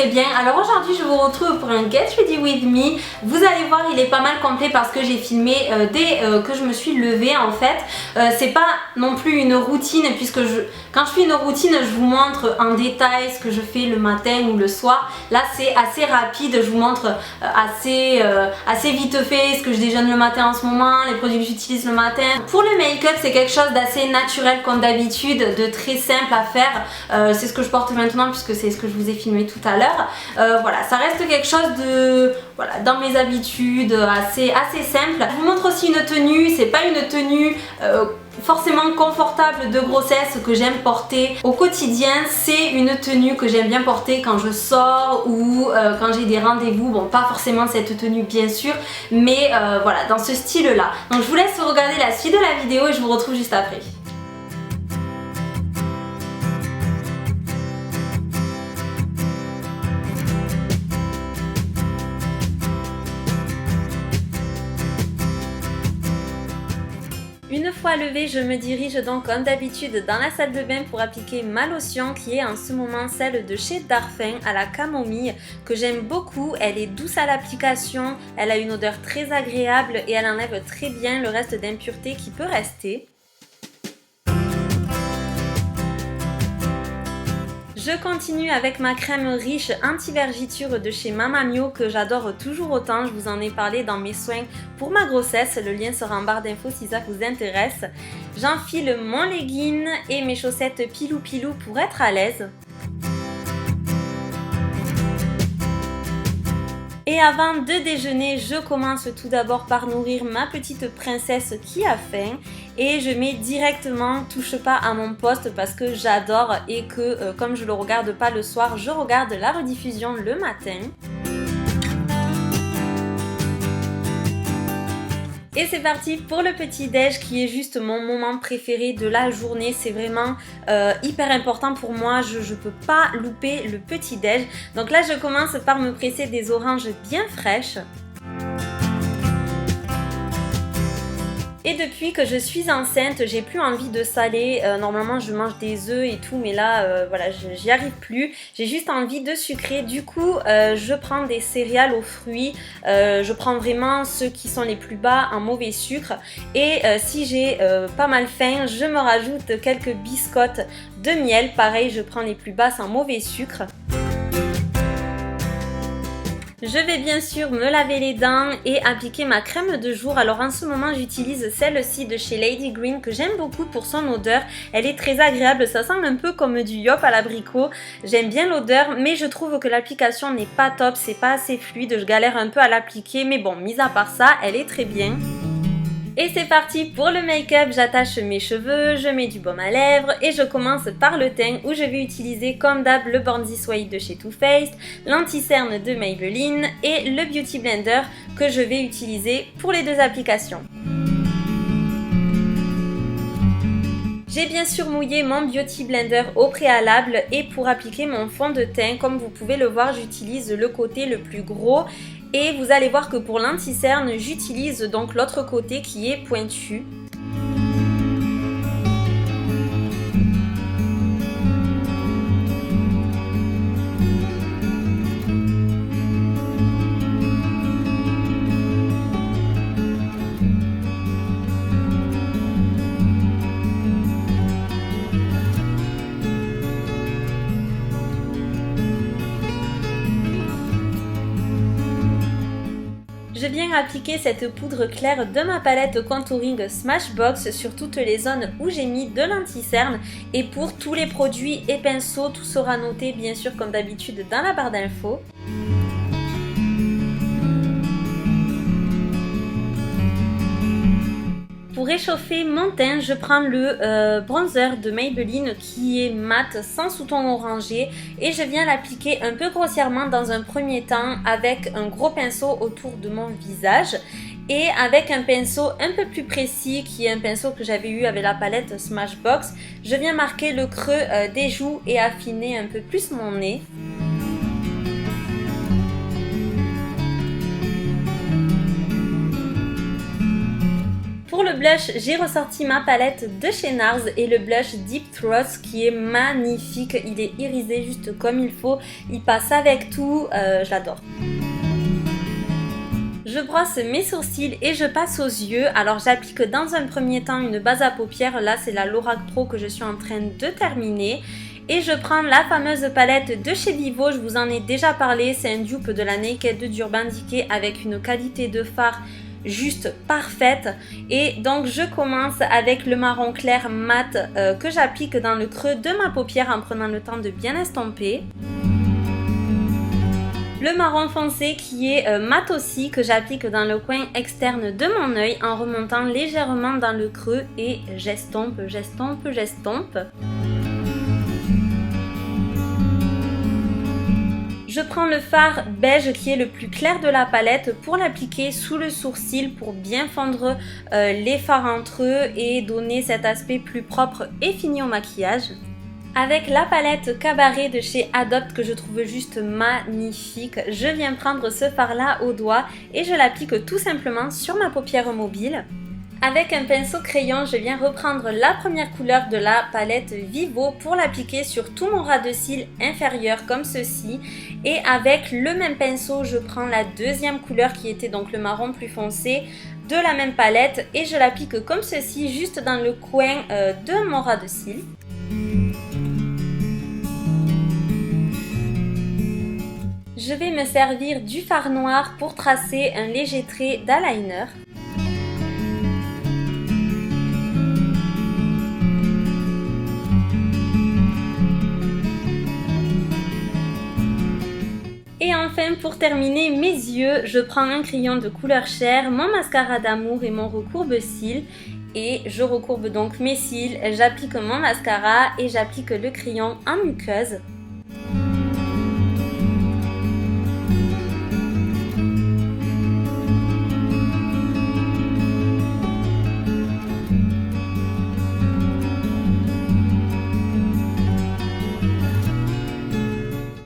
très bien. Alors aujourd'hui je vous retrouve pour un Get Ready With Me. Vous allez voir, il est pas mal complet parce que j'ai filmé dès que je me suis levée en fait. C'est pas non plus une routine puisque quand je fais une routine je vous montre en détail ce que je fais le matin ou le soir. Là c'est assez rapide, je vous montre assez vite fait ce que je déjeune le matin en ce moment, les produits que j'utilise le matin. Pour le make-up c'est quelque chose d'assez naturel comme d'habitude, de très simple à faire. C'est ce que je porte maintenant puisque c'est ce que je vous ai filmé tout à l'heure. Voilà, ça reste quelque chose de, voilà, dans mes habitudes, assez simple. Je vous montre aussi une tenue, c'est pas une tenue forcément confortable de grossesse que j'aime porter au quotidien, c'est une tenue que j'aime bien porter quand je sors ou quand j'ai des rendez-vous. Bon, pas forcément cette tenue bien sûr, mais voilà, dans ce style là. Donc je vous laisse regarder la suite de la vidéo et je vous retrouve juste après. Une fois levée, je me dirige donc comme d'habitude dans la salle de bain pour appliquer ma lotion qui est en ce moment celle de chez Darphin à la camomille que j'aime beaucoup. Elle est douce à l'application, elle a une odeur très agréable et elle enlève très bien le reste d'impuretés qui peut rester. Je continue avec ma crème riche anti-vergiture de chez Mamamio que j'adore toujours autant, je vous en ai parlé dans mes soins pour ma grossesse, le lien sera en barre d'infos si ça vous intéresse. J'enfile mon legging et mes chaussettes pilou pilou pour être à l'aise. Et avant de déjeuner, je commence tout d'abord par nourrir ma petite princesse qui a faim et je mets directement touche pas à mon poste parce que j'adore et que comme je le regarde pas le soir, je regarde la rediffusion le matin. Et c'est parti pour le petit déj qui est juste mon moment préféré de la journée. C'est vraiment hyper important pour moi, je peux pas louper le petit déj. Donc là je commence par me presser des oranges bien fraîches. Et depuis que je suis enceinte, j'ai plus envie de saler. Normalement je mange des œufs et tout, mais là voilà, j'y arrive plus. J'ai juste envie de sucrer. Du coup je prends des céréales aux fruits. Je prends vraiment ceux qui sont les plus bas en mauvais sucre. Et si j'ai pas mal faim, je me rajoute quelques biscottes de miel. Pareil, je prends les plus basses en mauvais sucre. Je vais bien sûr me laver les dents et appliquer ma crème de jour. Alors en ce moment j'utilise celle-ci de chez Lady Green que j'aime beaucoup pour son odeur. Elle est très agréable, ça sent un peu comme du yop à l'abricot. J'aime bien l'odeur mais je trouve que l'application n'est pas top, c'est pas assez fluide, je galère un peu à l'appliquer mais bon, mis à part ça, elle est très bien. Et c'est parti pour le make-up, j'attache mes cheveux, je mets du baume à lèvres et je commence par le teint où je vais utiliser comme d'hab le Born This Way de chez Too Faced, l'anti-cerne de Maybelline et le Beauty Blender que je vais utiliser pour les deux applications. J'ai bien sûr mouillé mon Beauty Blender au préalable et pour appliquer mon fond de teint, comme vous pouvez le voir, j'utilise le côté le plus gros. Et vous allez voir que pour l'anti-cerne, j'utilise donc l'autre côté qui est pointu. Je viens appliquer cette poudre claire de ma palette Contouring Smashbox sur toutes les zones où j'ai mis de l'anti-cerne et pour tous les produits et pinceaux, tout sera noté bien sûr comme d'habitude dans la barre d'infos. Pour réchauffer mon teint, je prends le bronzer de Maybelline qui est mat sans sous-ton orangé et je viens l'appliquer un peu grossièrement dans un premier temps avec un gros pinceau autour de mon visage et avec un pinceau un peu plus précis qui est un pinceau que j'avais eu avec la palette Smashbox, je viens marquer le creux des joues et affiner un peu plus mon nez. le blush, j'ai ressorti ma palette de chez NARS et le blush Deep Throat qui est magnifique. Il est irisé juste comme il faut. Il passe avec tout. J'adore. Je brosse mes sourcils et je passe aux yeux. Alors j'applique dans un premier temps une base à paupières. Là c'est la Lorac Pro que je suis en train de terminer. Et je prends la fameuse palette de chez Vivo. Je vous en ai déjà parlé. C'est un dupe de la Naked d'Urban Decay avec une qualité de fard juste parfaite. Et donc je commence avec le marron clair mat que j'applique dans le creux de ma paupière en prenant le temps de bien estomper. Le marron foncé qui est mat aussi, que j'applique dans le coin externe de mon œil en remontant légèrement dans le creux et j'estompe, j'estompe, j'estompe. Je prends le fard beige qui est le plus clair de la palette pour l'appliquer sous le sourcil pour bien fondre les fards entre eux et donner cet aspect plus propre et fini au maquillage. Avec la palette Cabaret de chez Adopt que je trouve juste magnifique, je viens prendre ce fard là au doigt et je l'applique tout simplement sur ma paupière mobile. Avec un pinceau crayon, je viens reprendre la première couleur de la palette Vivo pour l'appliquer sur tout mon ras de cils inférieur comme ceci. Et avec le même pinceau, je prends la deuxième couleur qui était donc le marron plus foncé de la même palette et je l'applique comme ceci juste dans le coin de mon ras de cils. Je vais me servir du fard noir pour tracer un léger trait d'eyeliner. Et enfin, pour terminer mes yeux, je prends un crayon de couleur chair, mon mascara d'amour et mon recourbe-cils. Et je recourbe donc mes cils, j'applique mon mascara et j'applique le crayon en muqueuse.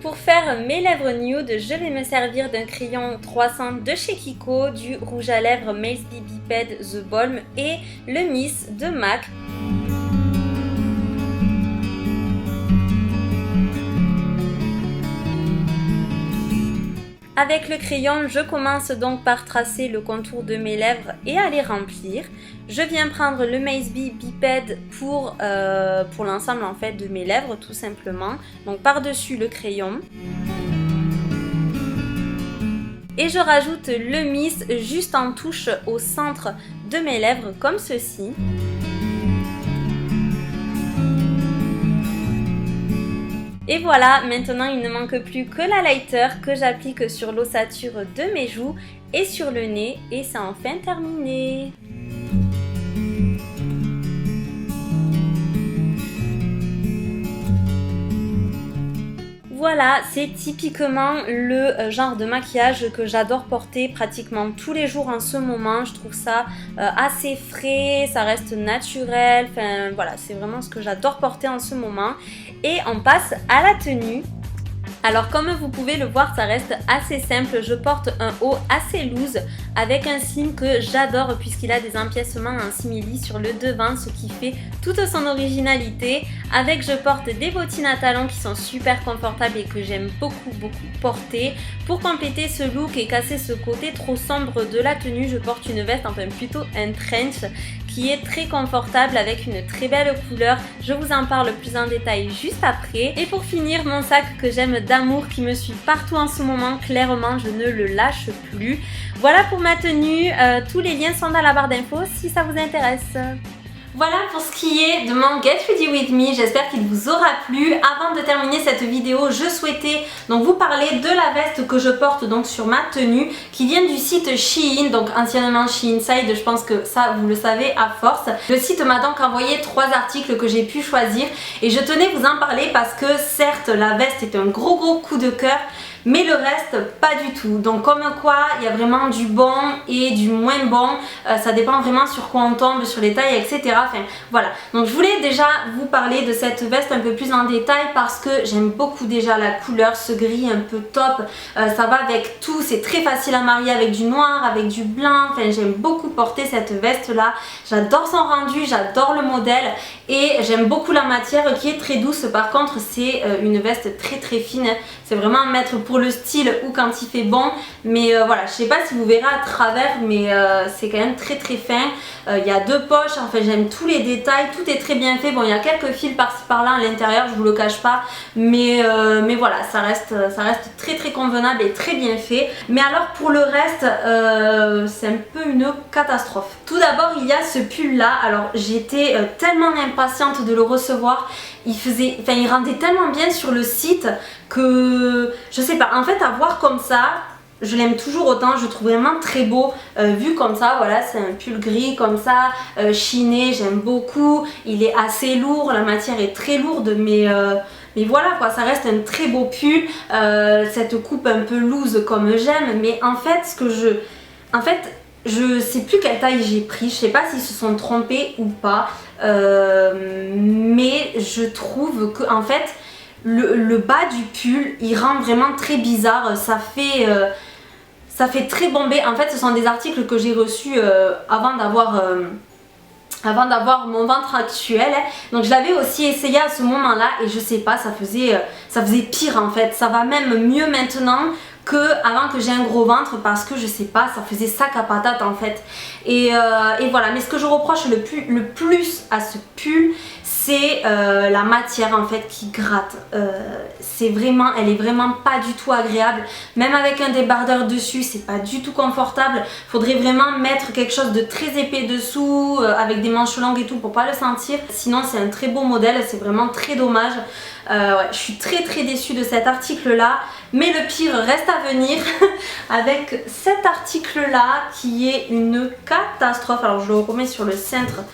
Pour faire mes lèvres nude, je vais me servir d'un crayon 300 de chez Kiko, du rouge à lèvres Maze BB Ped The Balm et le Miss de MAC. Avec le crayon, je commence donc par tracer le contour de mes lèvres et à les remplir. Je viens prendre le Maze BB Ped pour l'ensemble en fait de mes lèvres tout simplement. Donc par-dessus le crayon. Et je rajoute le Miss juste en touche au centre de mes lèvres comme ceci. Et voilà, maintenant il ne manque plus que la lighter que j'applique sur l'ossature de mes joues et sur le nez et c'est enfin terminé. Voilà, c'est typiquement le genre de maquillage que j'adore porter pratiquement tous les jours en ce moment. Je trouve ça assez frais, ça reste naturel, enfin voilà, c'est vraiment ce que j'adore porter en ce moment. Et on passe à la tenue. Alors comme vous pouvez le voir, ça reste assez simple. Je porte un haut assez loose avec un signe que j'adore puisqu'il a des empiècements en simili sur le devant, ce qui fait toute son originalité. Avec, je porte des bottines à talons qui sont super confortables et que j'aime beaucoup porter. Pour compléter ce look et casser ce côté trop sombre de la tenue, je porte une veste, enfin plutôt un trench qui est très confortable avec une très belle couleur. Je vous en parle plus en détail juste après. Et pour finir, mon sac que j'aime d'amour qui me suit partout en ce moment, clairement je ne le lâche plus. Voilà pour ma tenue, tous les liens sont dans la barre d'infos si ça vous intéresse. Voilà pour ce qui est de mon Get Ready With Me, j'espère qu'il vous aura plu. Avant de terminer cette vidéo, je souhaitais donc vous parler de la veste que je porte donc sur ma tenue qui vient du site Shein, donc anciennement Sheinside, je pense que ça vous le savez à force. Le site m'a donc envoyé 3 articles que j'ai pu choisir et je tenais vous en parler parce que certes la veste est un gros coup de cœur, mais le reste pas du tout. Donc comme quoi il y a vraiment du bon et du moins bon, ça dépend vraiment sur quoi on tombe, sur les tailles, etc. Enfin voilà, donc je voulais déjà vous parler de cette veste un peu plus en détail parce que j'aime beaucoup déjà la couleur, ce gris un peu top, ça va avec tout, c'est très facile à marier avec du noir, avec du blanc, enfin j'aime beaucoup porter cette veste là, j'adore son rendu, j'adore le modèle et j'aime beaucoup la matière qui est très douce. Par contre c'est une veste très fine, c'est vraiment à mettre pour le style ou quand il fait bon, mais voilà, je sais pas si vous verrez à travers, mais c'est quand même très fin. Il y a deux poches, enfin j'aime tous les détails, tout est très bien fait. Bon, il y a quelques fils par-ci par-là à l'intérieur, je vous le cache pas, mais voilà, ça reste très convenable et très bien fait. Mais alors pour le reste, c'est un peu une catastrophe. Tout d'abord, il y a ce pull là. Alors j'étais tellement impatiente de le recevoir. Il rendait tellement bien sur le site que je sais pas, en fait à voir comme ça, je l'aime toujours autant, je le trouve vraiment très beau vu comme ça. Voilà, c'est un pull gris comme ça, chiné, j'aime beaucoup, il est assez lourd, la matière est très lourde, mais voilà quoi, ça reste un très beau pull, cette coupe un peu loose comme j'aime, mais en fait je sais plus quelle taille j'ai pris, je sais pas s'ils se sont trompés ou pas, mais je trouve que en fait le bas du pull il rend vraiment très bizarre, ça fait très bombé. En fait ce sont des articles que j'ai reçus avant d'avoir mon ventre actuel, donc je l'avais aussi essayé à ce moment là et je sais pas, ça faisait pire en fait, ça va même mieux maintenant que avant que j'ai un gros ventre parce que je sais pas, ça faisait sac à patate en fait, et voilà. Mais ce que je reproche le plus à ce pull, c'est la matière en fait qui gratte, elle est vraiment pas du tout agréable, même avec un débardeur dessus c'est pas du tout confortable. Faudrait vraiment mettre quelque chose de très épais dessous, avec des manches longues et tout pour pas le sentir, sinon c'est un très beau modèle, c'est vraiment très dommage. Ouais, je suis très déçue de cet article là, mais le pire reste à venir avec cet article là qui est une catastrophe. Alors je le remets sur le centre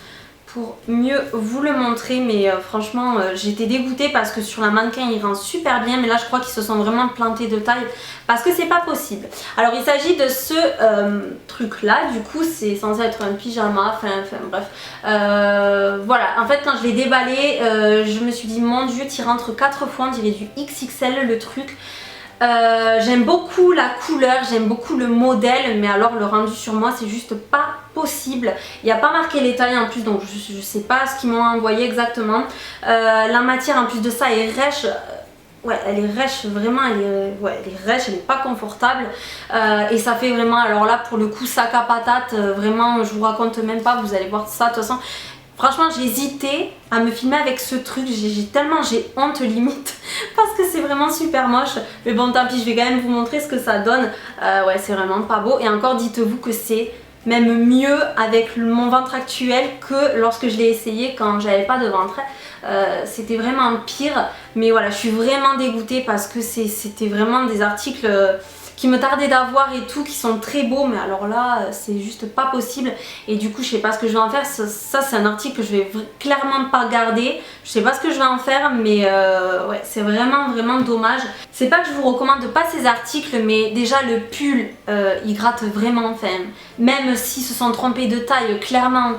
pour mieux vous le montrer, mais franchement j'étais dégoûtée parce que sur la mannequin il rend super bien, mais là je crois qu'ils se sont vraiment plantés de taille parce que c'est pas possible. Alors il s'agit de ce truc là, du coup c'est censé être un pyjama, enfin bref, voilà. En fait quand je l'ai déballé, je me suis dit mon dieu, tu rentres 4 fois, on dirait du XXL le truc. J'aime beaucoup la couleur, j'aime beaucoup le modèle, mais alors le rendu sur moi c'est juste pas possible. Il n'y a pas marqué les tailles en plus, donc je sais pas ce qu'ils m'ont envoyé exactement. La matière en plus de ça est rêche. Ouais, elle est rêche, vraiment, elle est rêche, elle est pas confortable, et ça fait vraiment, alors là pour le coup sac à patate, vraiment je vous raconte même pas, vous allez voir ça de toute façon. Franchement j'ai hésité à me filmer avec ce truc, j'ai honte limite parce que c'est vraiment super moche, mais bon tant pis, je vais quand même vous montrer ce que ça donne. Ouais, c'est vraiment pas beau, et encore dites-vous que c'est même mieux avec mon ventre actuel que lorsque je l'ai essayé quand j'avais pas de ventre. C'était vraiment pire, mais voilà, je suis vraiment dégoûtée parce que c'était vraiment des articles qui me tardaient d'avoir et tout, qui sont très beaux, mais alors là c'est juste pas possible, et du coup je sais pas ce que je vais en faire. Ça c'est un article que je vais clairement pas garder, je sais pas ce que je vais en faire, mais ouais, c'est vraiment dommage. C'est pas que je vous recommande pas ces articles, mais déjà le pull il gratte vraiment, enfin même s'ils se sont trompés de taille, clairement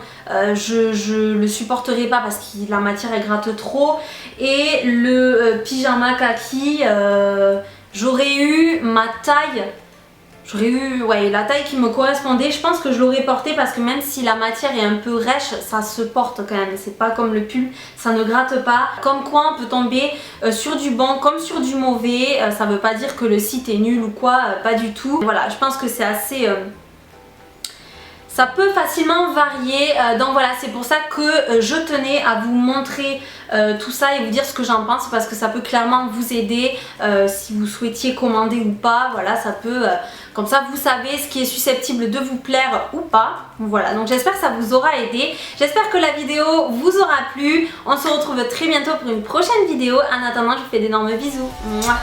je le supporterai pas parce que la matière elle gratte trop. Et le pyjama kaki, j'aurais eu ma taille, ouais, la taille qui me correspondait, je pense que je l'aurais porté parce que même si la matière est un peu rêche, ça se porte quand même, c'est pas comme le pull, ça ne gratte pas. Comme quoi on peut tomber sur du bon comme sur du mauvais, ça veut pas dire que le site est nul ou quoi, pas du tout. Voilà, je pense que c'est assez... ça peut facilement varier, donc voilà, c'est pour ça que je tenais à vous montrer tout ça et vous dire ce que j'en pense, parce que ça peut clairement vous aider si vous souhaitiez commander ou pas. Voilà, ça peut, comme ça vous savez ce qui est susceptible de vous plaire ou pas. Voilà, donc j'espère que ça vous aura aidé, j'espère que la vidéo vous aura plu. On se retrouve très bientôt pour une prochaine vidéo. En attendant, je vous fais d'énormes bisous. Mouah.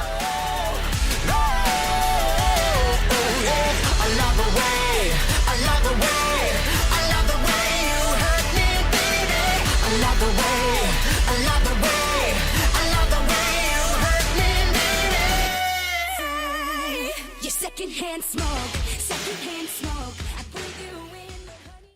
and smoke.